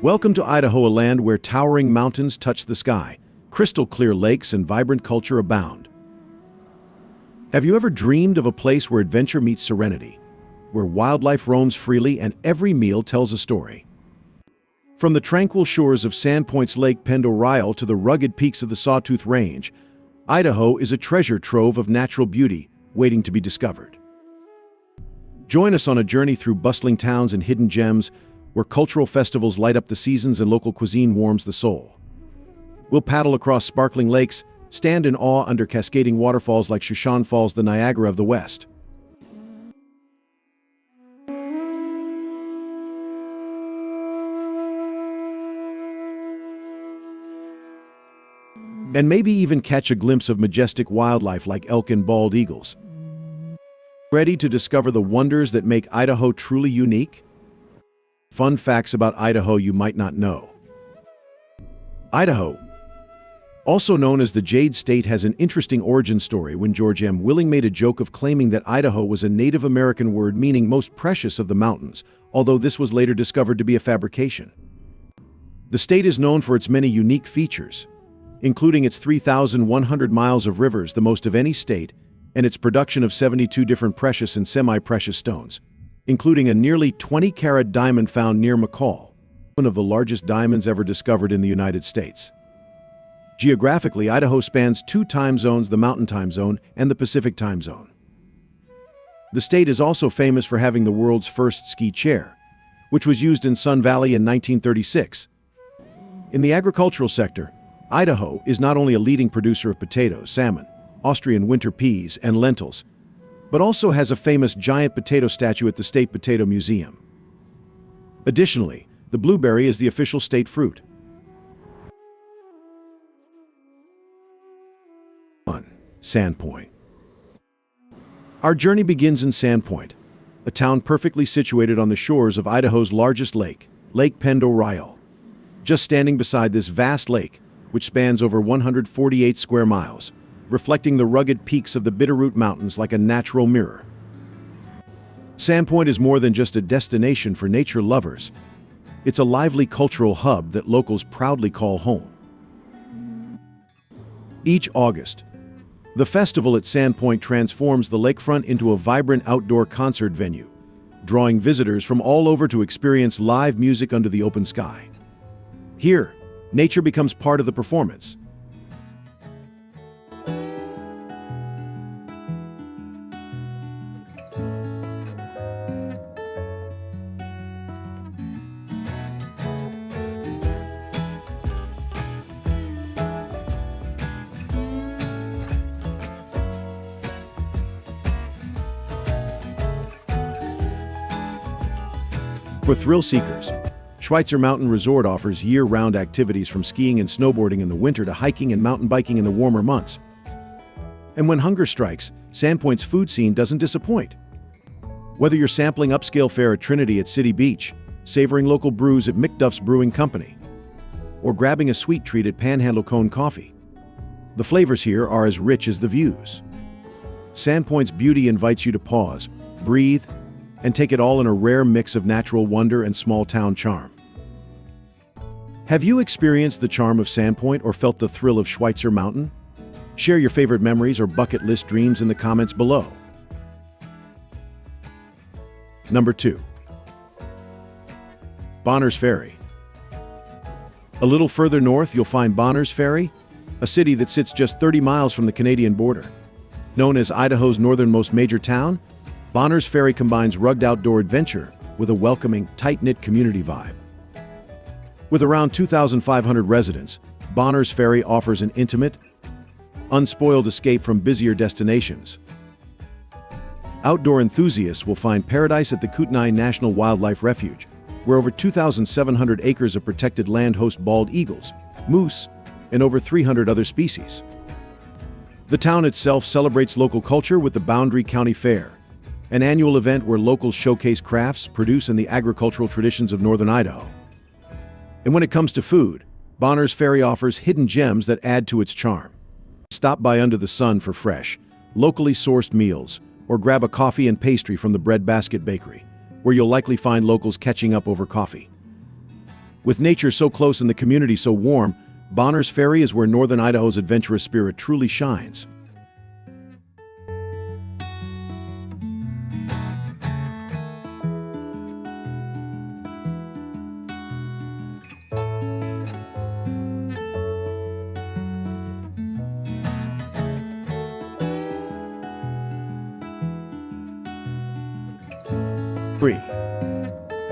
Welcome to Idaho, a land where towering mountains touch the sky, crystal clear lakes, and vibrant culture abound. Have you ever dreamed of a place where adventure meets serenity, where wildlife roams freely and every meal tells a story? From the tranquil shores of Sandpoint's Lake Cascade to the rugged peaks of the Sawtooth Range, Idaho is a treasure trove of natural beauty waiting to be discovered. Join us on a journey through bustling towns and hidden gems where cultural festivals light up the seasons and local cuisine warms the soul. We'll paddle across sparkling lakes, stand in awe under cascading waterfalls like Shoshone Falls, the Niagara of the West. And maybe even catch a glimpse of majestic wildlife like elk and bald eagles. Ready to discover the wonders that make Idaho truly unique? Fun facts about Idaho you might not know. Idaho, also known as the Jade State, has an interesting origin story when George M. Willing made a joke of claiming that Idaho was a Native American word meaning most precious of the mountains, although this was later discovered to be a fabrication. The state is known for its many unique features, including its 3,100 miles of rivers, the most of any state, and its production of 72 different precious and semi-precious stones, including a nearly 20-carat diamond found near McCall, one of the largest diamonds ever discovered in the United States. Geographically, Idaho spans two time zones, the Mountain Time Zone and the Pacific Time Zone. The state is also famous for having the world's first ski chair, which was used in Sun Valley in 1936. In the agricultural sector, Idaho is not only a leading producer of potatoes, salmon, Austrian winter peas, and lentils, but also has a famous giant potato statue at the State Potato Museum. Additionally, the blueberry is the official state fruit. Sandpoint. Our journey begins in Sandpoint, a town perfectly situated on the shores of Idaho's largest lake, Lake Cascade. Just standing beside this vast lake, which spans over 148 square miles, reflecting the rugged peaks of the Bitterroot Mountains like a natural mirror. Sandpoint is more than just a destination for nature lovers. It's a lively cultural hub that locals proudly call home. Each August, the festival at Sandpoint transforms the lakefront into a vibrant outdoor concert venue, drawing visitors from all over to experience live music under the open sky. Here, nature becomes part of the performance. For thrill seekers, Schweitzer Mountain Resort offers year-round activities from skiing and snowboarding in the winter to hiking and mountain biking in the warmer months. And when hunger strikes, Sandpoint's food scene doesn't disappoint. Whether you're sampling upscale fare at Trinity at City Beach, savoring local brews at McDuff's Brewing Company, or grabbing a sweet treat at Panhandle Cone Coffee, the flavors here are as rich as the views. Sandpoint's beauty invites you to pause, breathe, and take it all in a rare mix of natural wonder and small-town charm. Have you experienced the charm of Sandpoint or felt the thrill of Schweitzer Mountain? Share your favorite memories or bucket list dreams in the comments below. Number 2. Bonners Ferry. A little further north, you'll find Bonners Ferry, a city that sits just 30 miles from the Canadian border. Known as Idaho's northernmost major town, Bonners Ferry combines rugged outdoor adventure with a welcoming, tight-knit community vibe. With around 2,500 residents, Bonners Ferry offers an intimate, unspoiled escape from busier destinations. Outdoor enthusiasts will find paradise at the Kootenai National Wildlife Refuge, where over 2,700 acres of protected land host bald eagles, moose, and over 300 other species. The town itself celebrates local culture with the Boundary County Fair, an annual event where locals showcase crafts, produce, and the agricultural traditions of northern Idaho. And when it comes to food, Bonners Ferry offers hidden gems that add to its charm. Stop by under the sun for fresh, locally sourced meals, or grab a coffee and pastry from the Bread Basket Bakery, where you'll likely find locals catching up over coffee. With nature so close and the community so warm, Bonners Ferry is where northern Idaho's adventurous spirit truly shines.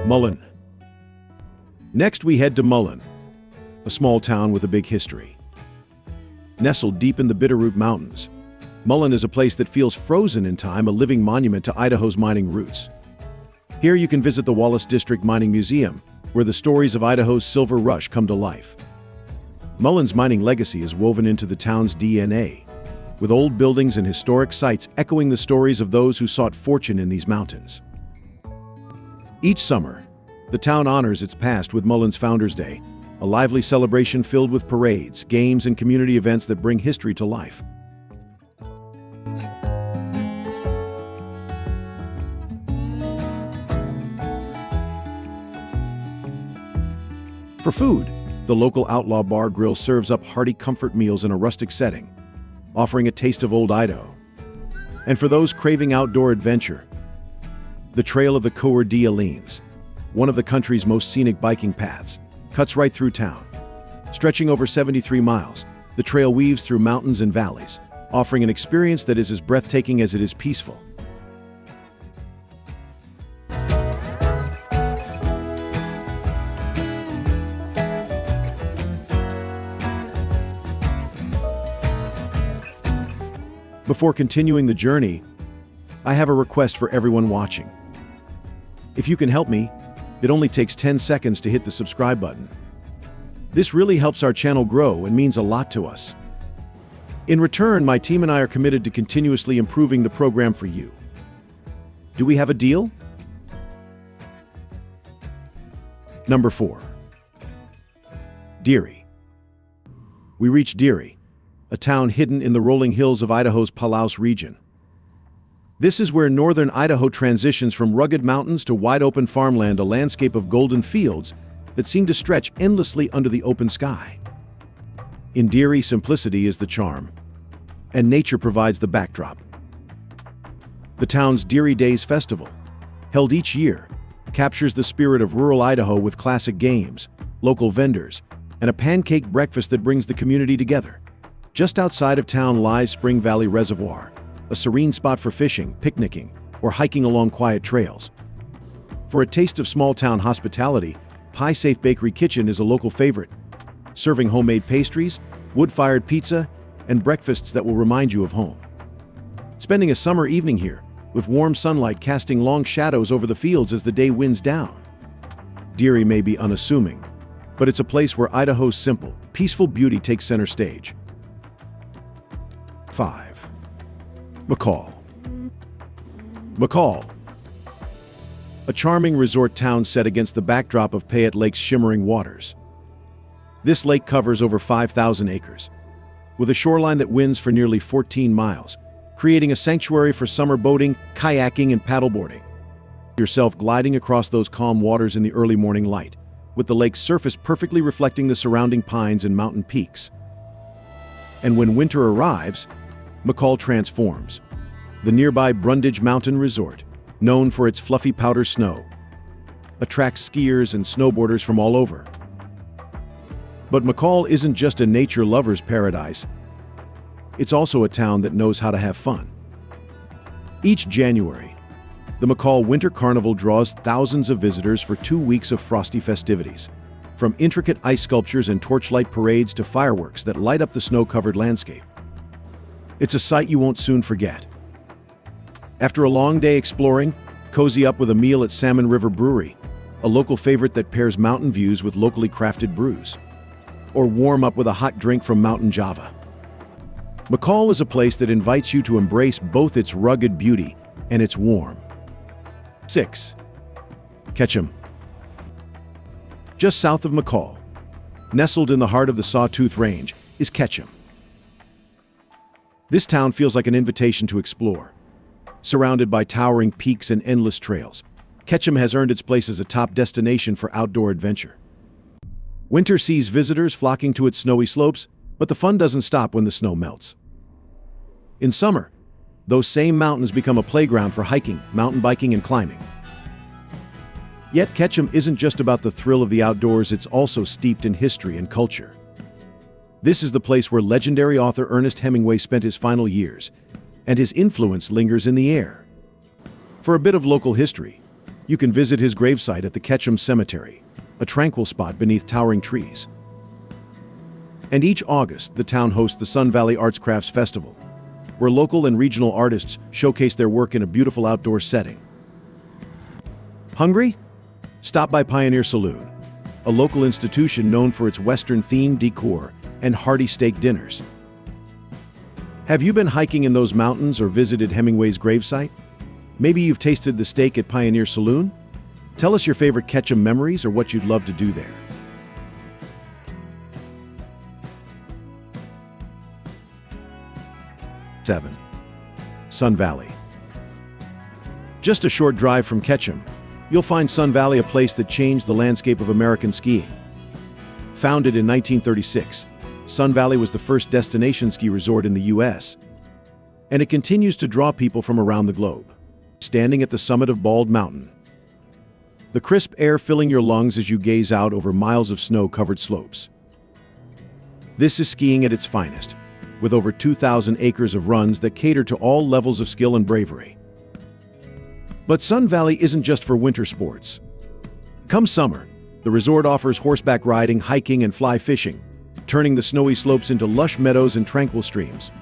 Mullan. Next we head to Mullan, a small town with a big history. Nestled deep in the Bitterroot Mountains, Mullan is a place that feels frozen in time, a living monument to Idaho's mining roots. Here you can visit the Wallace District Mining Museum, where the stories of Idaho's silver rush come to life. Mullan's mining legacy is woven into the town's DNA, with old buildings and historic sites echoing the stories of those who sought fortune in these mountains. Each summer, the town honors its past with Mullan's Founders Day, a lively celebration filled with parades, games, and community events that bring history to life. For food, the local Outlaw Bar Grill serves up hearty comfort meals in a rustic setting, offering a taste of old Idaho. And for those craving outdoor adventure, the Trail of the Coeur d'Alene, one of the country's most scenic biking paths, cuts right through town. Stretching over 73 miles, the trail weaves through mountains and valleys, offering an experience that is as breathtaking as it is peaceful. Before continuing the journey, I have a request for everyone watching. If you can help me, it only takes 10 seconds to hit the subscribe button. This really helps our channel grow and means a lot to us. In return, my team and I are committed to continuously improving the program for you. Do we have a deal? Number 4. Deary. We reach Deary, a town hidden in the rolling hills of Idaho's Palouse region. This is where northern Idaho transitions from rugged mountains to wide-open farmland, a landscape of golden fields that seem to stretch endlessly under the open sky. In Deary, simplicity is the charm, and nature provides the backdrop. The town's Deary Days Festival, held each year, captures the spirit of rural Idaho with classic games, local vendors, and a pancake breakfast that brings the community together. Just outside of town lies Spring Valley Reservoir, a serene spot for fishing, picnicking, or hiking along quiet trails. For a taste of small-town hospitality, Pie Safe Bakery Kitchen is a local favorite, serving homemade pastries, wood-fired pizza, and breakfasts that will remind you of home. Spending a summer evening here, with warm sunlight casting long shadows over the fields as the day winds down. Deary may be unassuming, but it's a place where Idaho's simple, peaceful beauty takes center stage. 5. McCall. McCall, a charming resort town set against the backdrop of Payette Lake's shimmering waters. This lake covers over 5,000 acres, with a shoreline that winds for nearly 14 miles, creating a sanctuary for summer boating, kayaking, and paddleboarding. Yourself gliding across those calm waters in the early morning light, with the lake's surface perfectly reflecting the surrounding pines and mountain peaks. And when winter arrives, McCall transforms. The nearby Brundage Mountain Resort, known for its fluffy powder snow, attracts skiers and snowboarders from all over. But McCall isn't just a nature lover's paradise. It's also a town that knows how to have fun. Each January, the McCall Winter Carnival draws thousands of visitors for 2 weeks of frosty festivities, from intricate ice sculptures and torchlight parades to fireworks that light up the snow-covered landscape. It's a sight you won't soon forget. After a long day exploring, cozy up with a meal at Salmon River Brewery, a local favorite that pairs mountain views with locally crafted brews. Or warm up with a hot drink from Mountain Java. McCall is a place that invites you to embrace both its rugged beauty and its warm, 6. Ketchum. Just south of McCall, nestled in the heart of the Sawtooth Range, is Ketchum. This town feels like an invitation to explore. Surrounded by towering peaks and endless trails, Ketchum has earned its place as a top destination for outdoor adventure. Winter sees visitors flocking to its snowy slopes, but the fun doesn't stop when the snow melts. In summer, those same mountains become a playground for hiking, mountain biking, and climbing. Yet Ketchum isn't just about the thrill of the outdoors, it's also steeped in history and culture. This is the place where legendary author Ernest Hemingway spent his final years, and his influence lingers in the air. For a bit of local history, you can visit his gravesite at the Ketchum Cemetery, a tranquil spot beneath towering trees. And each August, the town hosts the Sun Valley Arts Crafts Festival, where local and regional artists showcase their work in a beautiful outdoor setting. Hungry? Stop by Pioneer Saloon, a local institution known for its Western-themed decor and hearty steak dinners. Have you been hiking in those mountains or visited Hemingway's gravesite? Maybe you've tasted the steak at Pioneer Saloon? Tell us your favorite Ketchum memories or what you'd love to do there. 7. Sun Valley. Just a short drive from Ketchum, you'll find Sun Valley, a place that changed the landscape of American skiing. Founded in 1936, Sun Valley was the first destination ski resort in the U.S., and it continues to draw people from around the globe. Standing at the summit of Bald Mountain, the crisp air filling your lungs as you gaze out over miles of snow-covered slopes. This is skiing at its finest, with over 2,000 acres of runs that cater to all levels of skill and bravery. But Sun Valley isn't just for winter sports. Come summer, the resort offers horseback riding, hiking, and fly fishing, turning the snowy slopes into lush meadows and tranquil streams.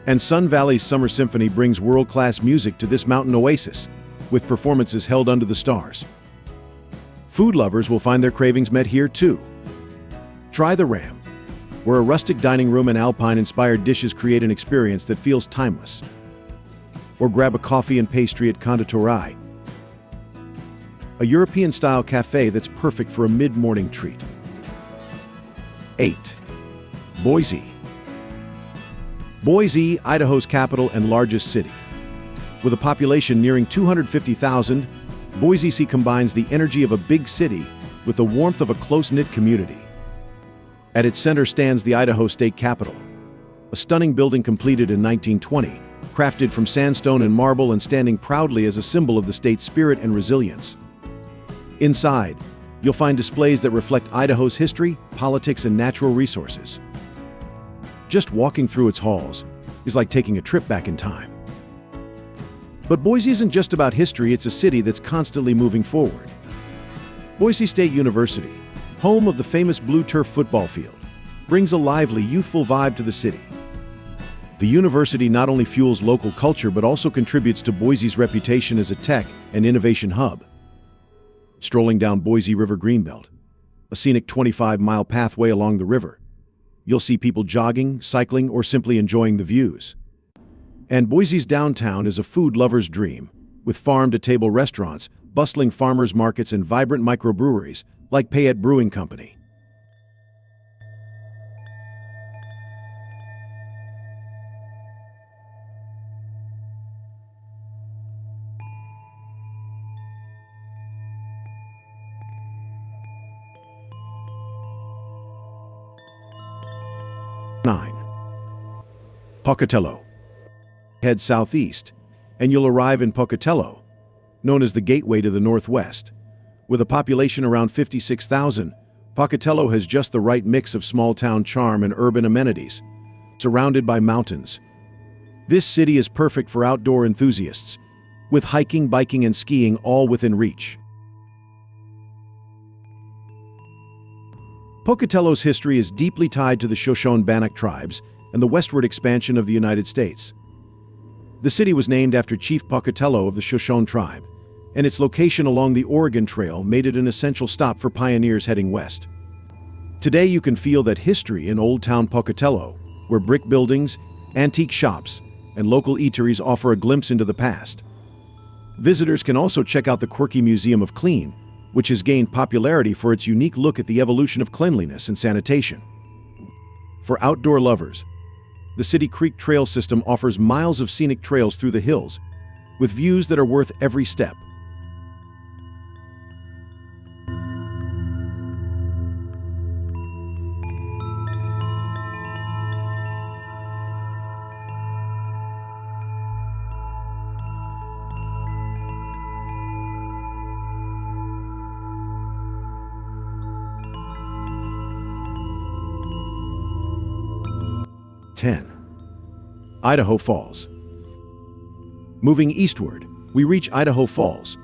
And Sun Valley's Summer Symphony brings world-class music to this mountain oasis, with performances held under the stars. Food lovers will find their cravings met here too. Try the Ram, where a rustic dining room and alpine-inspired dishes create an experience that feels timeless. Or grab a coffee and pastry at Conditori, a European-style cafe that's perfect for a mid-morning treat. 8. Boise. Boise, Idaho's capital and largest city. With a population nearing 250,000, Boise combines the energy of a big city with the warmth of a close-knit community. At its center stands the Idaho State Capitol, a stunning building completed in 1920, crafted from sandstone and marble and standing proudly as a symbol of the state's spirit and resilience. Inside, you'll find displays that reflect Idaho's history, politics, and natural resources. Just walking through its halls is like taking a trip back in time. But Boise isn't just about history, it's a city that's constantly moving forward. Boise State University, home of the famous blue turf football field, brings a lively, youthful vibe to the city. The university not only fuels local culture but also contributes to Boise's reputation as a tech and innovation hub. Strolling down Boise River Greenbelt, a scenic 25-mile pathway along the river, you'll see people jogging, cycling, or simply enjoying the views. And Boise's downtown is a food lover's dream, with farm-to-table restaurants, bustling farmers markets, and vibrant microbreweries like Payette Brewing Company. Pocatello. Head southeast, and you'll arrive in Pocatello, known as the gateway to the Northwest. With a population around 56,000, Pocatello has just the right mix of small-town charm and urban amenities. Surrounded by mountains, this city is perfect for outdoor enthusiasts, with hiking, biking, and skiing all within reach. Pocatello's history is deeply tied to the Shoshone-Bannock tribes and the westward expansion of the United States. The city was named after Chief Pocatello of the Shoshone tribe, and its location along the Oregon Trail made it an essential stop for pioneers heading west. Today you can feel that history in Old Town Pocatello, where brick buildings, antique shops, and local eateries offer a glimpse into the past. Visitors can also check out the quirky Museum of Clean, which has gained popularity for its unique look at the evolution of cleanliness and sanitation. For outdoor lovers, the City Creek Trail System offers miles of scenic trails through the hills, with views that are worth every step. Idaho Falls. Moving eastward, we reach Idaho Falls,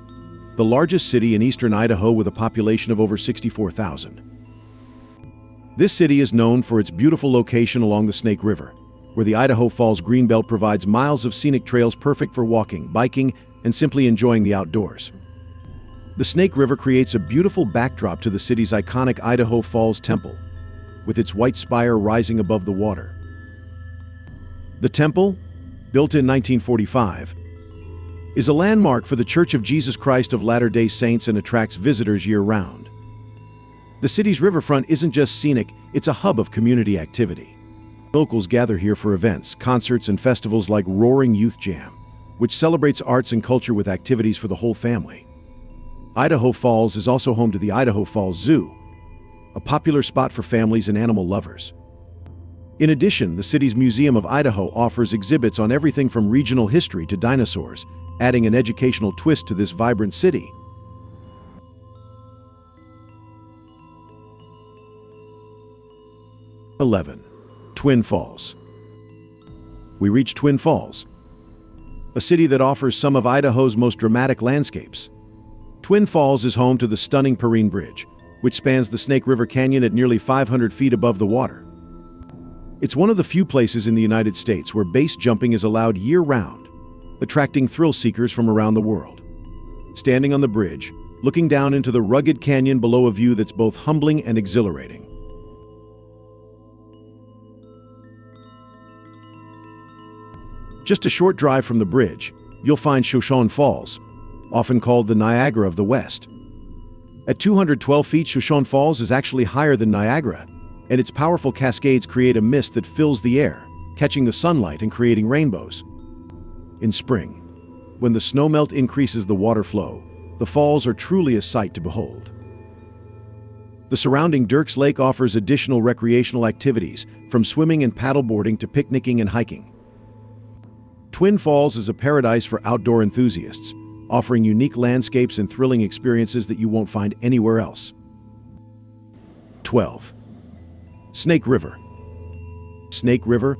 the largest city in eastern Idaho with a population of over 64,000. This city is known for its beautiful location along the Snake River, where the Idaho Falls Greenbelt provides miles of scenic trails perfect for walking, biking, and simply enjoying the outdoors. The Snake River creates a beautiful backdrop to the city's iconic Idaho Falls Temple, with its white spire rising above the water. The temple, built in 1945, is a landmark for the Church of Jesus Christ of Latter-day Saints and attracts visitors year-round. The city's riverfront isn't just scenic, it's a hub of community activity. Locals gather here for events, concerts, and festivals like Roaring Youth Jam, which celebrates arts and culture with activities for the whole family. Idaho Falls is also home to the Idaho Falls Zoo, a popular spot for families and animal lovers. In addition, the city's Museum of Idaho offers exhibits on everything from regional history to dinosaurs, adding an educational twist to this vibrant city. Twin Falls. We reach Twin Falls, a city that offers some of Idaho's most dramatic landscapes. Twin Falls is home to the stunning Perrine Bridge, which spans the Snake River Canyon at nearly 500 feet above the water. It's one of the few places in the United States where base jumping is allowed year-round, attracting thrill seekers from around the world. Standing on the bridge, looking down into the rugged canyon below, a view that's both humbling and exhilarating. Just a short drive from the bridge, you'll find Shoshone Falls, often called the Niagara of the West. At 212 feet, Shoshone Falls is actually higher than Niagara, and its powerful cascades create a mist that fills the air, catching the sunlight and creating rainbows. In spring, when the snowmelt increases the water flow, the falls are truly a sight to behold. The surrounding Dirks Lake offers additional recreational activities, from swimming and paddleboarding to picnicking and hiking. Twin Falls is a paradise for outdoor enthusiasts, offering unique landscapes and thrilling experiences that you won't find anywhere else. 12. Snake River. Snake River,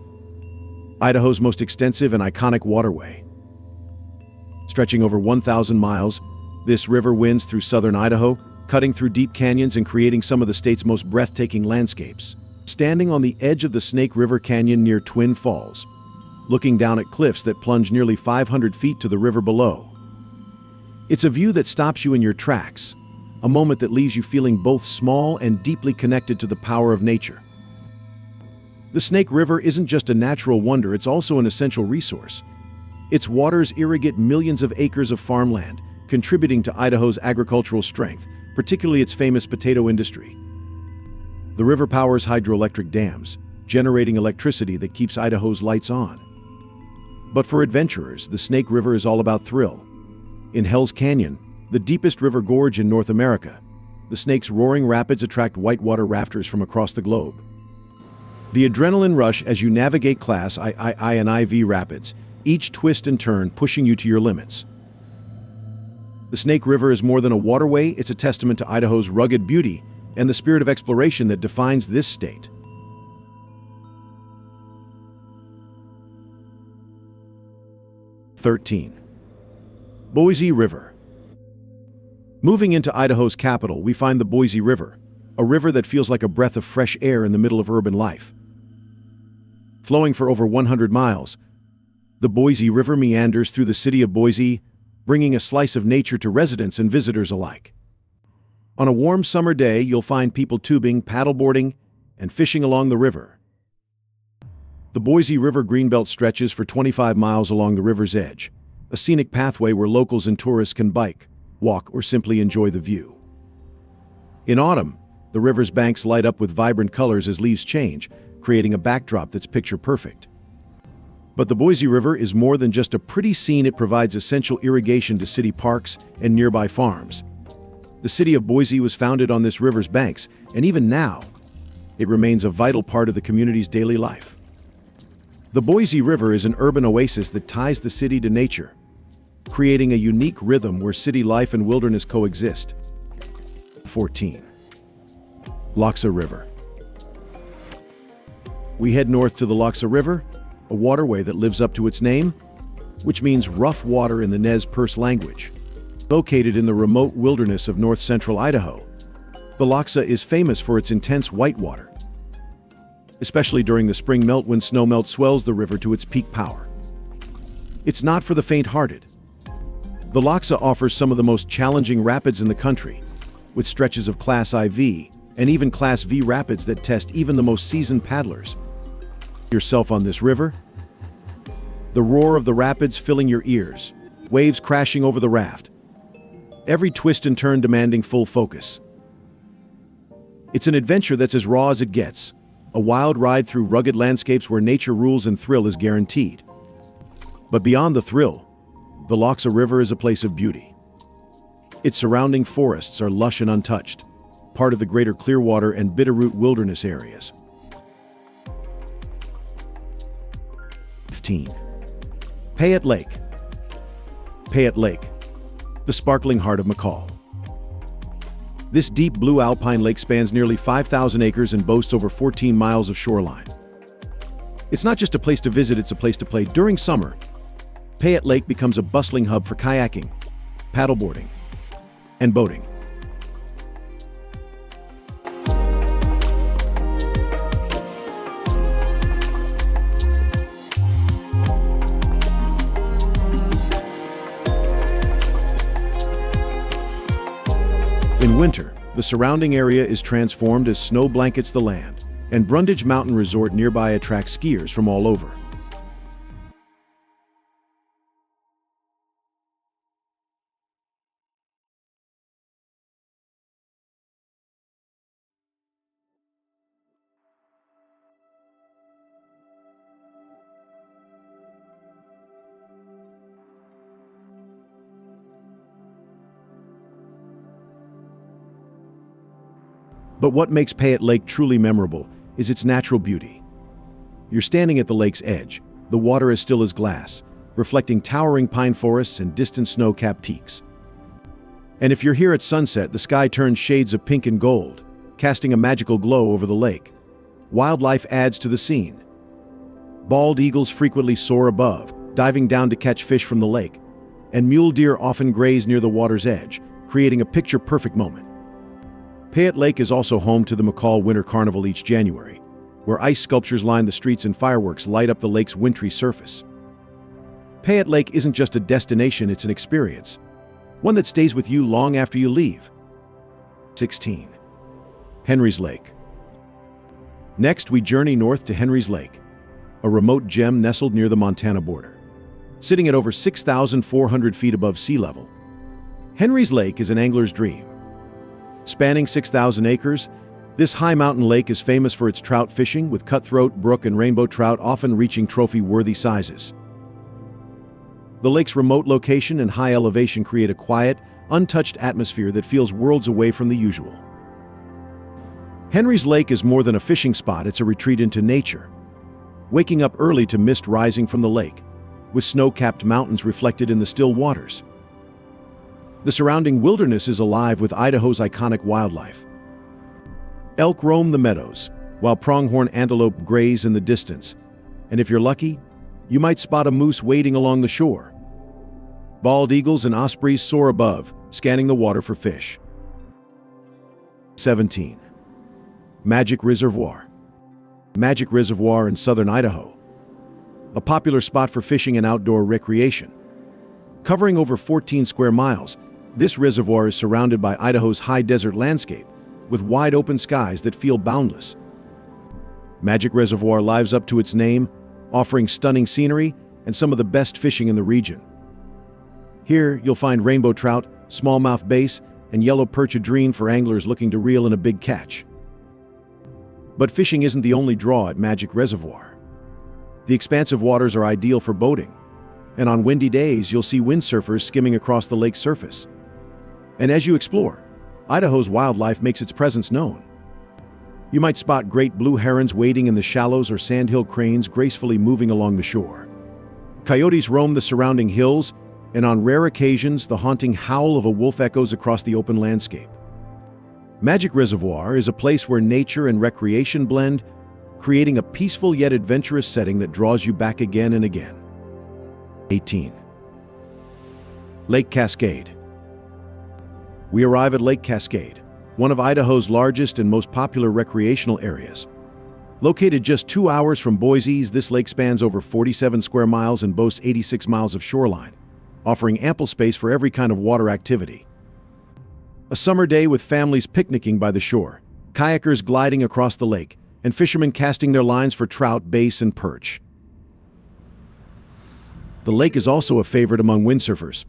Idaho's most extensive and iconic waterway. Stretching over 1,000 miles, this river winds through southern Idaho, cutting through deep canyons and creating some of the state's most breathtaking landscapes. Standing on the edge of the Snake River Canyon near Twin Falls, looking down at cliffs that plunge nearly 500 feet to the river below. It's a view that stops you in your tracks, a moment that leaves you feeling both small and deeply connected to the power of nature. The Snake River isn't just a natural wonder, it's also an essential resource. Its waters irrigate millions of acres of farmland, contributing to Idaho's agricultural strength, particularly its famous potato industry. The river powers hydroelectric dams, generating electricity that keeps Idaho's lights on. But for adventurers, the Snake River is all about thrill. In Hell's Canyon, the deepest river gorge in North America, the Snake's roaring rapids attract whitewater rafters from across the globe. The adrenaline rush as you navigate Class I and IV rapids, each twist and turn pushing you to your limits. The Snake River is more than a waterway, it's a testament to Idaho's rugged beauty and the spirit of exploration that defines this state. 13. Boise River. Moving into Idaho's capital, we find the Boise River, a river that feels like a breath of fresh air in the middle of urban life. Flowing for over 100 miles, the Boise River meanders through the city of Boise, bringing a slice of nature to residents and visitors alike. On a warm summer day, you'll find people tubing, paddleboarding, and fishing along the river. The Boise River Greenbelt stretches for 25 miles along the river's edge, a scenic pathway where locals and tourists can bike, walk, or simply enjoy the view. In autumn, the river's banks light up with vibrant colors as leaves change, creating a backdrop that's picture-perfect. But the Boise River is more than just a pretty scene. It provides essential irrigation to city parks and nearby farms. The city of Boise was founded on this river's banks, and even now, it remains a vital part of the community's daily life. The Boise River is an urban oasis that ties the city to nature, creating a unique rhythm where city life and wilderness coexist. 14. Lochsa River. We head north to the Lochsa River, a waterway that lives up to its name, which means rough water in the Nez Perce language. Located in the remote wilderness of north-central Idaho, the Lochsa is famous for its intense whitewater, especially during the spring melt when snowmelt swells the river to its peak power. It's not for the faint-hearted. The Lochsa offers some of the most challenging rapids in the country, with stretches of Class IV and even Class V rapids that test even the most seasoned paddlers. Yourself on this river? The roar of the rapids filling your ears, waves crashing over the raft, every twist and turn demanding full focus. It's an adventure that's as raw as it gets, a wild ride through rugged landscapes where nature rules and thrill is guaranteed. But beyond the thrill, the Lochsa River is a place of beauty. Its surrounding forests are lush and untouched, part of the greater Clearwater and Bitterroot wilderness areas. 15. Payette Lake. Payette Lake, the sparkling heart of McCall. This deep blue alpine lake spans nearly 5,000 acres and boasts over 14 miles of shoreline. It's not just a place to visit, it's a place to play. During summer, Payette Lake becomes a bustling hub for kayaking, paddleboarding, and boating. In winter, the surrounding area is transformed as snow blankets the land, and Brundage Mountain Resort nearby attracts skiers from all over. But what makes Payette Lake truly memorable is its natural beauty. You're standing at the lake's edge. The water is still as glass, reflecting towering pine forests and distant snow-capped peaks. And if you're here at sunset, the sky turns shades of pink and gold, casting a magical glow over the lake. Wildlife adds to the scene. Bald eagles frequently soar above, diving down to catch fish from the lake, and mule deer often graze near the water's edge, creating a picture-perfect moment. Payette Lake is also home to the McCall Winter Carnival each January, where ice sculptures line the streets and fireworks light up the lake's wintry surface. Payette Lake isn't just a destination, it's an experience, one that stays with you long after you leave. 16. Henry's Lake. Next, we journey north to Henry's Lake, a remote gem nestled near the Montana border. Sitting at over 6,400 feet above sea level, Henry's Lake is an angler's dream. Spanning 6,000 acres, this high mountain lake is famous for its trout fishing, with cutthroat, brook, and rainbow trout often reaching trophy-worthy sizes. The lake's remote location and high elevation create a quiet, untouched atmosphere that feels worlds away from the usual. Henry's Lake is more than a fishing spot, it's a retreat into nature. Waking up early to mist rising from the lake, with snow-capped mountains reflected in the still waters. The surrounding wilderness is alive with Idaho's iconic wildlife. Elk roam the meadows, while pronghorn antelope graze in the distance, and if you're lucky, you might spot a moose wading along the shore. Bald eagles and ospreys soar above, scanning the water for fish. 17. Magic Reservoir. Magic Reservoir in southern Idaho, a popular spot for fishing and outdoor recreation. Covering over 14 square miles, this reservoir is surrounded by Idaho's high desert landscape, with wide open skies that feel boundless. Magic Reservoir lives up to its name, offering stunning scenery and some of the best fishing in the region. Here, you'll find rainbow trout, smallmouth bass, and yellow perchadrine for anglers looking to reel in a big catch. But fishing isn't the only draw at Magic Reservoir. The expansive waters are ideal for boating, and on windy days, you'll see windsurfers skimming across the lake's surface. And as you explore, Idaho's wildlife makes its presence known. You might spot great blue herons wading in the shallows or sandhill cranes gracefully moving along the shore. Coyotes roam the surrounding hills, and on rare occasions, the haunting howl of a wolf echoes across the open landscape. Magic Reservoir is a place where nature and recreation blend, creating a peaceful yet adventurous setting that draws you back again and again. 18. Lake Cascade. We arrive at Lake Cascade, one of Idaho's largest and most popular recreational areas. Located just 2 hours from Boise, this lake spans over 47 square miles and boasts 86 miles of shoreline, offering ample space for every kind of water activity. A summer day with families picnicking by the shore, kayakers gliding across the lake, and fishermen casting their lines for trout, bass, and perch. The lake is also a favorite among windsurfers,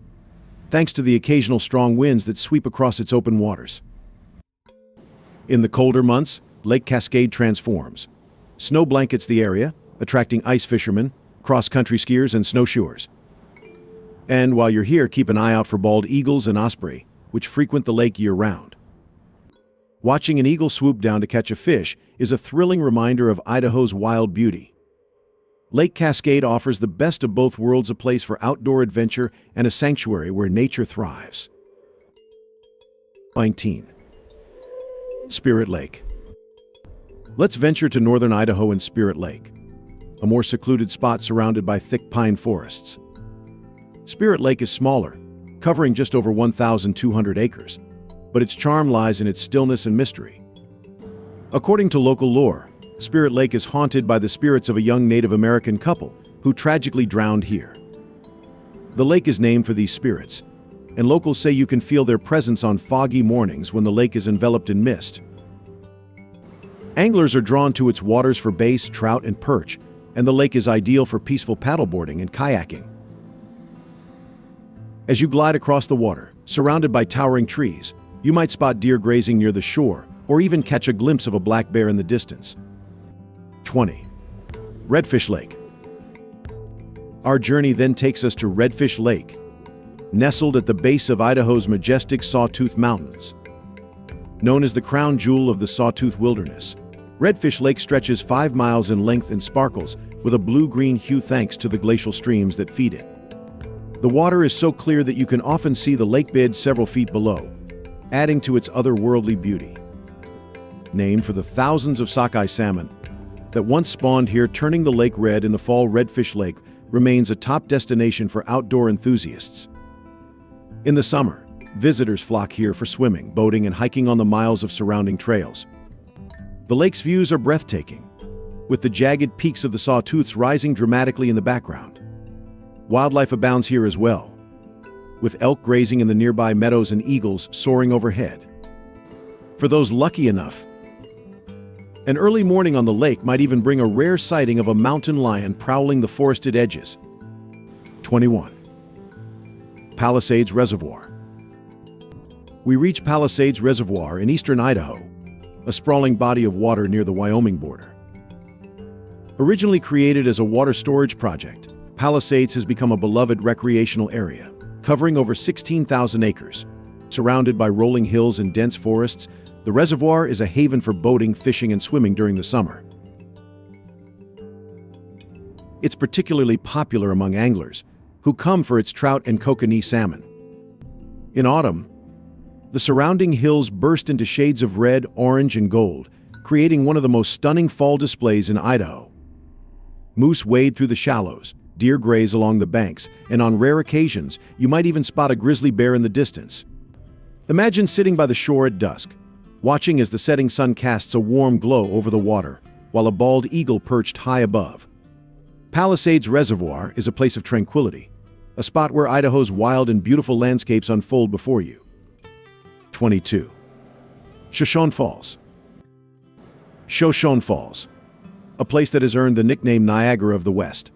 thanks to the occasional strong winds that sweep across its open waters. In the colder months, Lake Cascade transforms. Snow blankets the area, attracting ice fishermen, cross-country skiers, and snowshoers. And while you're here, keep an eye out for bald eagles and osprey, which frequent the lake year-round. Watching an eagle swoop down to catch a fish is a thrilling reminder of Idaho's wild beauty. Lake Cascade offers the best of both worlds, a place for outdoor adventure and a sanctuary where nature thrives. 19. Spirit Lake. Let's venture to northern Idaho and Spirit Lake, a more secluded spot surrounded by thick pine forests. Spirit Lake is smaller, covering just over 1,200 acres, but its charm lies in its stillness and mystery. According to local lore, Spirit Lake is haunted by the spirits of a young Native American couple who tragically drowned here. The lake is named for these spirits, and locals say you can feel their presence on foggy mornings when the lake is enveloped in mist. Anglers are drawn to its waters for bass, trout, and perch, and the lake is ideal for peaceful paddleboarding and kayaking. As you glide across the water, surrounded by towering trees, you might spot deer grazing near the shore, or even catch a glimpse of a black bear in the distance. 20. Redfish Lake. Our journey then takes us to Redfish Lake, nestled at the base of Idaho's majestic Sawtooth Mountains. Known as the crown jewel of the Sawtooth Wilderness, Redfish Lake stretches 5 miles in length and sparkles with a blue-green hue thanks to the glacial streams that feed it. The water is so clear that you can often see the lake bed several feet below, adding to its otherworldly beauty. Named for the thousands of sockeye salmon that once spawned here, turning the lake red in the fall, Redfish Lake remains a top destination for outdoor enthusiasts. In the summer, visitors flock here for swimming, boating, and hiking on the miles of surrounding trails. The lake's views are breathtaking, with the jagged peaks of the Sawtooths rising dramatically in the background. Wildlife abounds here as well, with elk grazing in the nearby meadows and eagles soaring overhead. For those lucky enough, an early morning on the lake might even bring a rare sighting of a mountain lion prowling the forested edges. 21. Palisades Reservoir. We reach Palisades Reservoir in eastern Idaho, a sprawling body of water near the Wyoming border. Originally created as a water storage project, Palisades has become a beloved recreational area, covering over 16,000 acres. Surrounded by rolling hills and dense forests, the reservoir is a haven for boating, fishing, and swimming during the summer. It's particularly popular among anglers, who come for its trout and kokanee salmon. In autumn, the surrounding hills burst into shades of red, orange, and gold, creating one of the most stunning fall displays in Idaho. Moose wade through the shallows, deer graze along the banks, and on rare occasions, you might even spot a grizzly bear in the distance. Imagine sitting by the shore at dusk, watching as the setting sun casts a warm glow over the water, while a bald eagle perched high above. Palisades Reservoir is a place of tranquility, a spot where Idaho's wild and beautiful landscapes unfold before you. 22. Shoshone Falls. Shoshone Falls, a place that has earned the nickname Niagara of the West.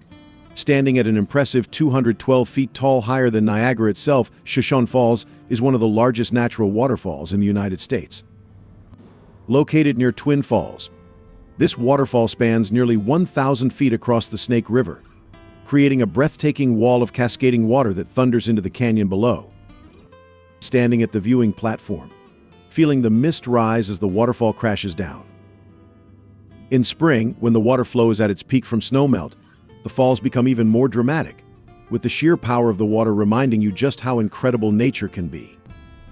Standing at an impressive 212 feet tall, higher than Niagara itself, Shoshone Falls is one of the largest natural waterfalls in the United States. Located near Twin Falls, this waterfall spans nearly 1,000 feet across the Snake River, creating a breathtaking wall of cascading water that thunders into the canyon below. Standing at the viewing platform, feeling the mist rise as the waterfall crashes down. In spring, when the water flow is at its peak from snowmelt, the falls become even more dramatic, with the sheer power of the water reminding you just how incredible nature can be.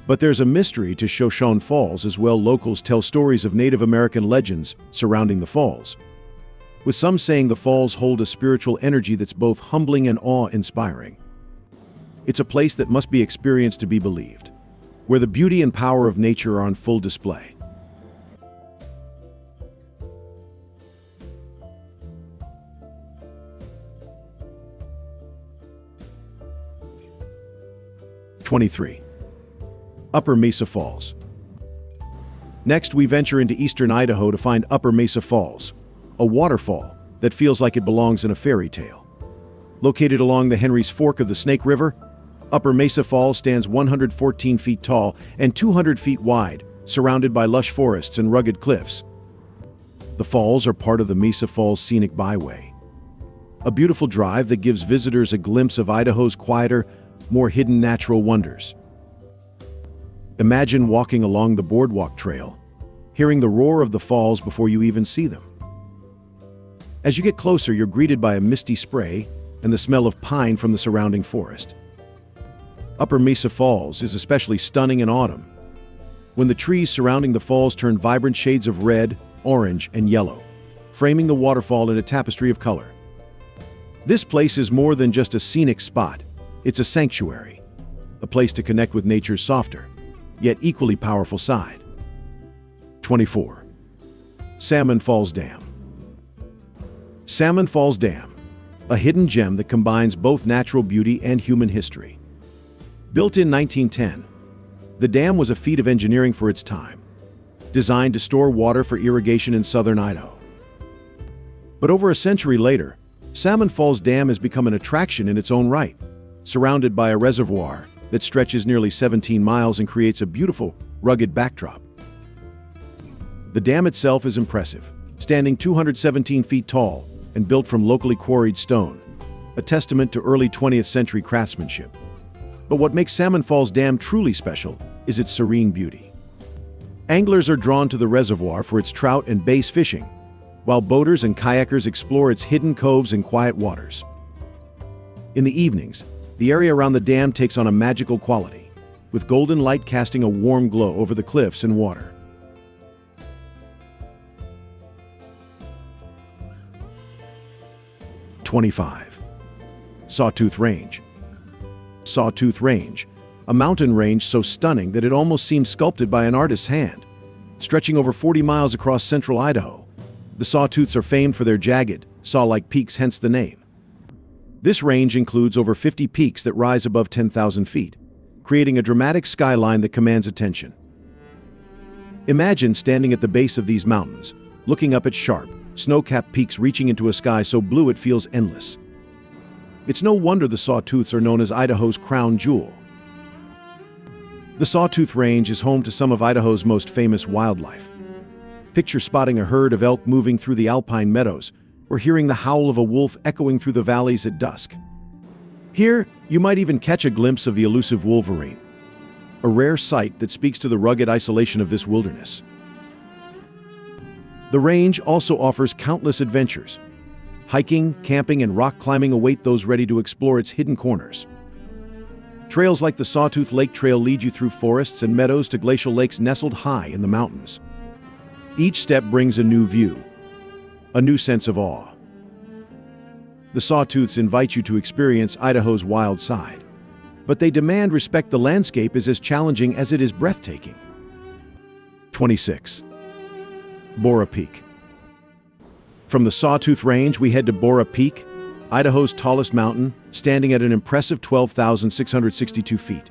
But there's a mystery to Shoshone Falls as well. Locals tell stories of Native American legends surrounding the falls, with some saying the falls hold a spiritual energy that's both humbling and awe-inspiring. It's a place that must be experienced to be believed, where the beauty and power of nature are on full display. '23. Upper Mesa Falls. Next, we venture into eastern Idaho to find Upper Mesa Falls, a waterfall that feels like it belongs in a fairy tale. Located along the Henry's Fork of the Snake River, Upper Mesa Falls stands 114 feet tall and 200 feet wide, surrounded by lush forests and rugged cliffs. The falls are part of the Mesa Falls Scenic Byway, a beautiful drive that gives visitors a glimpse of Idaho's quieter, more hidden natural wonders. Imagine walking along the boardwalk trail, hearing the roar of the falls before you even see them. As you get closer, you're greeted by a misty spray and the smell of pine from the surrounding forest. Upper Mesa Falls is especially stunning in autumn, when the trees surrounding the falls turn vibrant shades of red, orange, and yellow, framing the waterfall in a tapestry of color. This place is more than just a scenic spot. It's a sanctuary, a place to connect with nature's softer, yet equally powerful side. 24. Salmon Falls Dam. Salmon Falls Dam, a hidden gem that combines both natural beauty and human history. Built in 1910, the dam was a feat of engineering for its time, designed to store water for irrigation in southern Idaho. But over a century later, Salmon Falls Dam has become an attraction in its own right, surrounded by a reservoir that stretches nearly 17 miles and creates a beautiful, rugged backdrop. The dam itself is impressive, standing 217 feet tall and built from locally quarried stone, a testament to early 20th century craftsmanship. But what makes Salmon Falls Dam truly special is its serene beauty. Anglers are drawn to the reservoir for its trout and bass fishing, while boaters and kayakers explore its hidden coves and quiet waters. In the evenings, the area around the dam takes on a magical quality, with golden light casting a warm glow over the cliffs and water. '25. Sawtooth Range. Sawtooth Range, a mountain range so stunning that it almost seems sculpted by an artist's hand. Stretching over 40 miles across central Idaho, the Sawtooths are famed for their jagged, saw-like peaks, hence the name. This range includes over 50 peaks that rise above 10,000 feet, creating a dramatic skyline that commands attention. Imagine standing at the base of these mountains, looking up at sharp, snow-capped peaks reaching into a sky so blue it feels endless. It's no wonder the Sawtooths are known as Idaho's crown jewel. The Sawtooth Range is home to some of Idaho's most famous wildlife. Picture spotting a herd of elk moving through the alpine meadows, or hearing the howl of a wolf echoing through the valleys at dusk. Here, you might even catch a glimpse of the elusive wolverine, a rare sight that speaks to the rugged isolation of this wilderness. The range also offers countless adventures. Hiking, camping, and rock climbing await those ready to explore its hidden corners. Trails like the Sawtooth Lake Trail lead you through forests and meadows to glacial lakes nestled high in the mountains. Each step brings a new view, a new sense of awe. The Sawtooths invite you to experience Idaho's wild side, but they demand respect. The landscape is as challenging as it is breathtaking. 26. Bora Peak. From the Sawtooth Range, we head to Bora Peak, Idaho's tallest mountain, standing at an impressive 12,662 feet.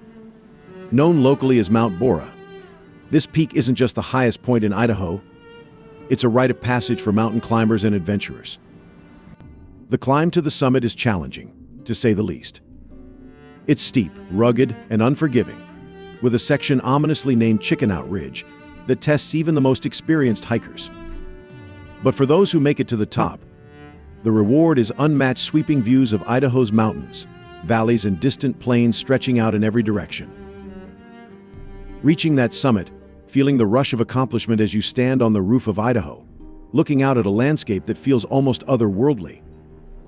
Known locally as Mount Bora, this peak isn't just the highest point in Idaho, it's a rite of passage for mountain climbers and adventurers. The climb to the summit is challenging, to say the least. It's steep, rugged, and unforgiving, with a section ominously named Chicken Out Ridge that tests even the most experienced hikers. But for those who make it to the top, the reward is unmatched sweeping views of Idaho's mountains, valleys, and distant plains stretching out in every direction. Reaching that summit, feeling the rush of accomplishment as you stand on the roof of Idaho, looking out at a landscape that feels almost otherworldly.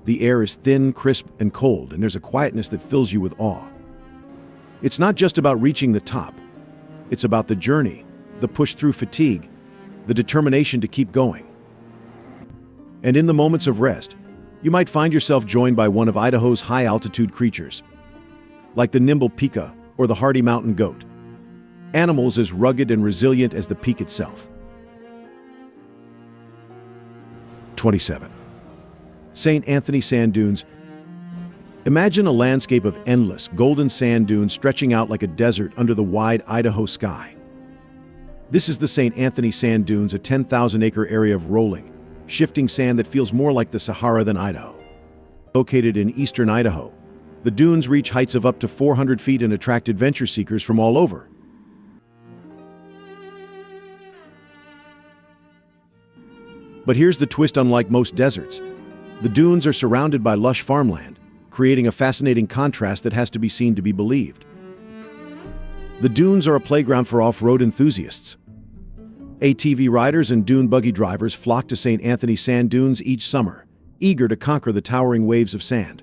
The air is thin, crisp, and cold, and there's a quietness that fills you with awe. It's not just about reaching the top. It's about the journey, the push through fatigue, the determination to keep going. And in the moments of rest, you might find yourself joined by one of Idaho's high-altitude creatures, like the nimble pika or the hardy mountain goat, animals as rugged and resilient as the peak itself. 27. St. Anthony Sand Dunes. Imagine a landscape of endless, golden sand dunes stretching out like a desert under the wide Idaho sky. This is the St. Anthony Sand Dunes, a 10,000-acre area of rolling, shifting sand that feels more like the Sahara than Idaho. Located in eastern Idaho, the dunes reach heights of up to 400 feet and attract adventure seekers from all over. But here's the twist: unlike most deserts, the dunes are surrounded by lush farmland, creating a fascinating contrast that has to be seen to be believed. The dunes are a playground for off-road enthusiasts. ATV riders and dune buggy drivers flock to St. Anthony Sand Dunes each summer, eager to conquer the towering waves of sand.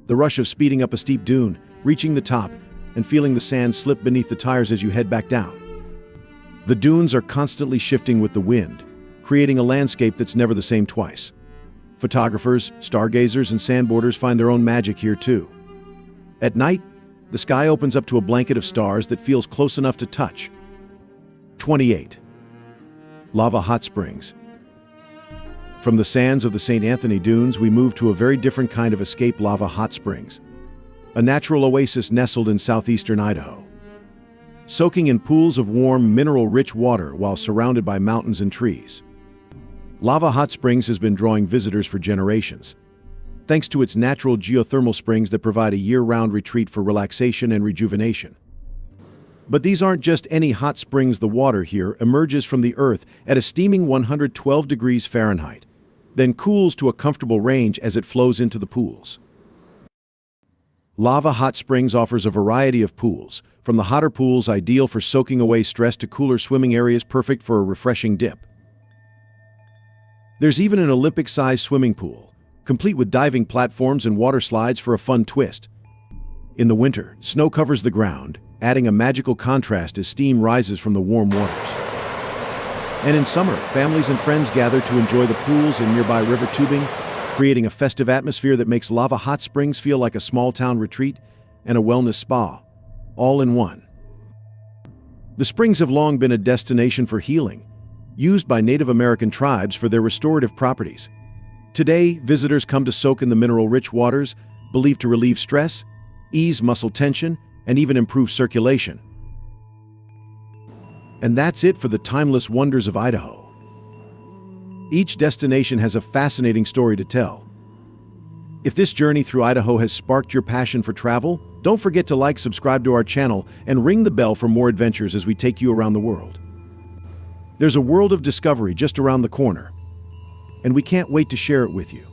The rush of speeding up a steep dune, reaching the top, and feeling the sand slip beneath the tires as you head back down. The dunes are constantly shifting with the wind, creating a landscape that's never the same twice. Photographers, stargazers, and sandboarders find their own magic here too. At night, the sky opens up to a blanket of stars that feels close enough to touch. 28. Lava Hot Springs. From the sands of the St. Anthony Dunes, we move to a very different kind of escape: lava hot springs, a natural oasis nestled in southeastern Idaho. Soaking in pools of warm, mineral-rich water while surrounded by mountains and trees. Lava Hot Springs has been drawing visitors for generations, thanks to its natural geothermal springs that provide a year-round retreat for relaxation and rejuvenation. But these aren't just any hot springs. The water here emerges from the earth at a steaming 112 degrees Fahrenheit, then cools to a comfortable range as it flows into the pools. Lava Hot Springs offers a variety of pools, from the hotter pools ideal for soaking away stress to cooler swimming areas perfect for a refreshing dip. There's even an Olympic-sized swimming pool, complete with diving platforms and water slides for a fun twist. In the winter, snow covers the ground, adding a magical contrast as steam rises from the warm waters. And in summer, families and friends gather to enjoy the pools and nearby river tubing, creating a festive atmosphere that makes Lava Hot Springs feel like a small-town retreat and a wellness spa, all in one. The springs have long been a destination for healing, used by Native American tribes for their restorative properties. Today, visitors come to soak in the mineral-rich waters, believed to relieve stress, ease muscle tension, and even improve circulation. And that's it for the timeless wonders of Idaho. Each destination has a fascinating story to tell. If this journey through Idaho has sparked your passion for travel, don't forget to like, subscribe to our channel, and ring the bell for more adventures as we take you around the world. There's a world of discovery just around the corner, and we can't wait to share it with you.